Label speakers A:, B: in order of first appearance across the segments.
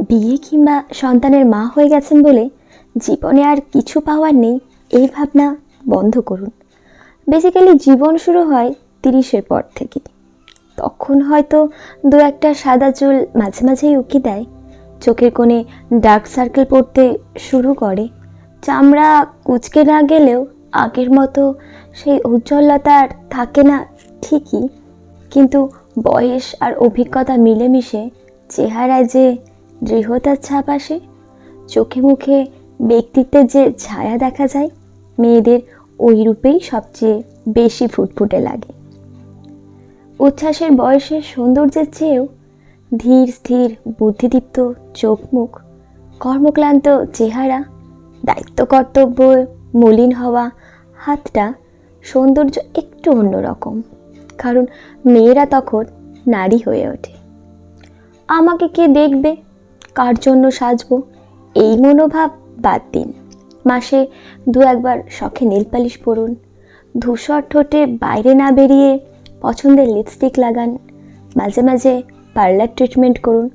A: বিয়ে কিংবা সন্তানের মা হয়ে গেছেন বলে জীবনে আর কিছু পাওয়ার নেই, এই ভাবনা বন্ধ করুন। বেসিক্যালি জীবন শুরু হয় 30-এর পর থেকে। তখন হয়তো দু একটা সাদা চুল মাঝে মাঝেই উকি দেয়, চোখের কোণে ডার্ক সার্কেল পড়তে শুরু করে, চামড়া কুঁচকে না গেলেও আগের মতো সেই উজ্জ্বলতা আর থাকে না ঠিকই, কিন্তু বয়স আর অভিজ্ঞতা মিলেমিশে চেহারায় যে দৃঢ়তার ছাপ আসে, চোখে মুখে ব্যক্তিত্বের যে ছায়া দেখা যায়, মেয়েদের ওই রূপেই সবচেয়ে বেশি ফুটফুটে লাগে। উচ্ছ্বাসের বয়সের সৌন্দর্যের চেয়েও ধীর স্থির বুদ্ধিদীপ্ত চোখ মুখ, কর্মক্লান্ত চেহারা, দায়িত্ব কর্তব্য মলিন হওয়া হাতটা সৌন্দর্য একটু অন্যরকম, কারণ মেয়েরা তখন নারী হয়ে ওঠে। আমাকে কে দেখবে, কার জন্য সাজবো, এই মনোভাব বাদ দিন। মাসে 2-1বার শখে নেল পালিশ পরুন, ধূসর ঠোঁটে বাইরে না বেরিয়ে পছন্দের লিপস্টিক লাগান, মাঝে মাঝে পার্লার ট্রিটমেন্ট করুন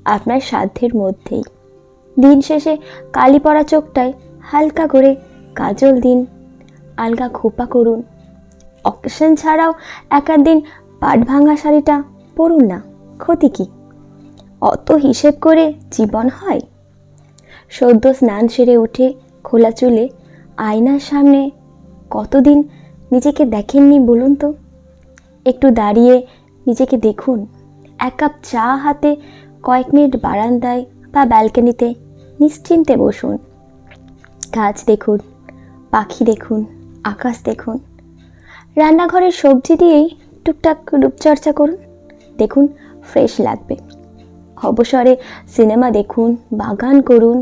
A: আপনার সাধ্যের মধ্যেই। দিন শেষে কালি পড়া চোখটায় হালকা করে কাজল দিন, আলগা খোপা করুন। অকেশন ছাড়াও একার দিন পাট ভাঙা শাড়িটা পরুন না, ক্ষতি কী? অত হিসেব করে জীবন হয়? সদ্য স্নান সেরে উঠে খোলা চুলে আয়নার সামনে কতদিন নিজেকে দেখেননি বলুন তো? একটু দাঁড়িয়ে নিজেকে দেখুন, এক কাপ চা হাতে কয়েক মিনিট বারান্দায় বা ব্যালকনিতে নিশ্চিন্তে বসুন। গাছ দেখুন, পাখি দেখুন, আকাশ দেখুন। রান্নাঘরের সবজি দিয়েই টুকটাক রূপচর্চা করুন, দেখুন ফ্রেশ লাগবে। অবসরে সিনেমা দেখুন, বাগান করুন,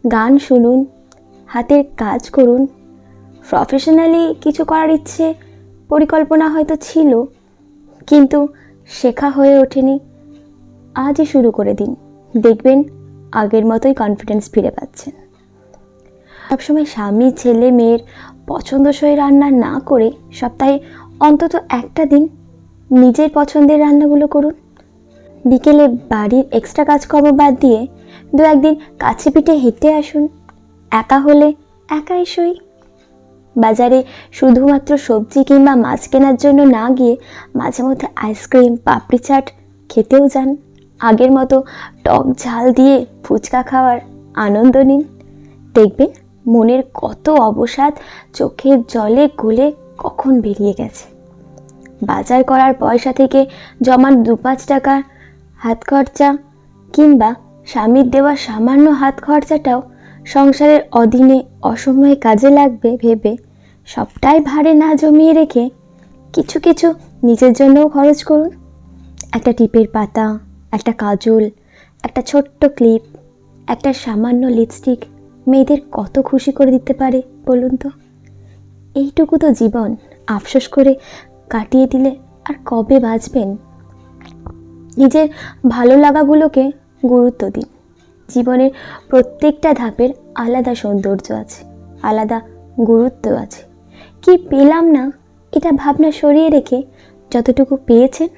A: গান শুনুন, হাতের কাজ করুন। প্রফেশনালি কিছু করার ইচ্ছে পরিকল্পনা হয়তো ছিল, কিন্তু শেখা হয়ে ওঠেনি। আজই শুরু করে দিন, দেখবেন আগের মতোই কনফিডেন্স ফিরে পাচ্ছেন। সবসময় স্বামী ছেলে মেয়ের পছন্দসই রান্না না করে সপ্তাহে অন্তত একটা দিন নিজের পছন্দের রান্নাগুলো করুন। বিকেলে বাড়ির এক্সট্রা কাজকর্ম বাদ দিয়ে 2-1 দিন কাছে পিঠে হেঁটে আসুন। একা হলে একাই সই। বাজারে শুধুমাত্র সবজি কিংবা মাছ কেনার জন্য না গিয়ে মাঝে মধ্যে আইসক্রিম পাপড়ি চাট খেতেও যান। আগের মতো টক ঝাল দিয়ে ফুচকা খাওয়ার আনন্দ নিন, দেখবেন মনের কত অবসাদ চোখের জলে গলে কখন বেরিয়ে গেছে। বাজার করার পয়সা থেকে জমান 2-5 টাকার হাত খরচা কিংবা স্বামীর দেওয়া সামান্য হাত খরচাটাও সংসারের অধীনে অসময়ে কাজে লাগবে ভেবে সবটাই ভারে না জমিয়ে রেখে কিছু কিছু নিজের জন্যও খরচ করুন। একটা টিপের পাতা, একটা কাজল, একটা ছোট্ট ক্লিপ, একটা সামান্য লিপস্টিক মেয়েদের কত খুশি করে দিতে পারে বলুন তো? এইটুকু তো জীবন, আফসোস করে কাটিয়ে দিলে আর কবে বাঁচবেন? নিজের ভালো লাগাগুলোকে গুরুত্ব দিন। জীবনের প্রত্যেকটা ধাপের আলাদা সৌন্দর্য আছে, আলাদা গুরুত্ব আছে। কি পেলাম না এটা ভাবনা সরিয়ে রেখে যতটুকু পেয়েছেন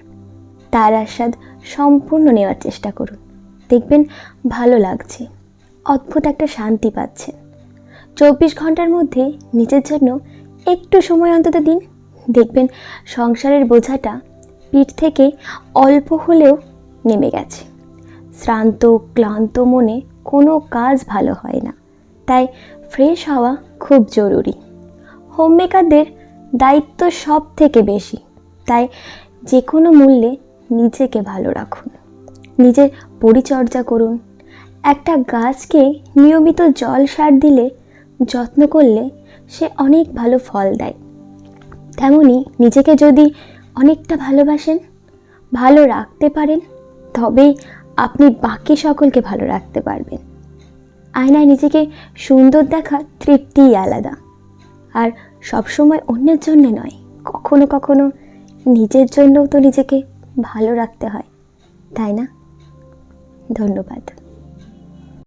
A: তার আস্বাদ সম্পূর্ণ নেওয়ার চেষ্টা করুন, দেখবেন ভালো লাগছে, অদ্ভুত একটা শান্তি পাচ্ছেন। 24 ঘন্টার মধ্যে নিজের জন্য একটু সময় অন্তত দিন, দেখবেন সংসারের বোঝাটা পিঠ থেকে অল্প হলেও নেমে গেছে। শ্রান্ত ক্লান্ত মনে কোনো কাজ ভালো হয় না, তাই ফ্রেশ হওয়া খুব জরুরি। হোমমেকারদের দায়িত্ব সব থেকে বেশি, তাই যে কোনো মূল্যে নিজেকে ভালো রাখুন, নিজের পরিচর্যা করুন। একটা গাছকে নিয়মিত জল সার দিলে, যত্ন করলে সে অনেক ভালো ফল দেয়। তেমনি নিজেকে যদি অনেকটা ভালোবাসেন, ভালো রাখতে পারেন, তবেই আপনি বাকি সকলকে ভালো রাখতে পারবেন। আয়নায় নিজেকে সুন্দর দেখা তৃপ্তিই আলাদা, আর সবসময় অন্যের জন্য নয়, কখনো কখনো নিজের জন্যও তো নিজেকে ভালো রাখতে হয়, তাই না? ধন্যবাদ।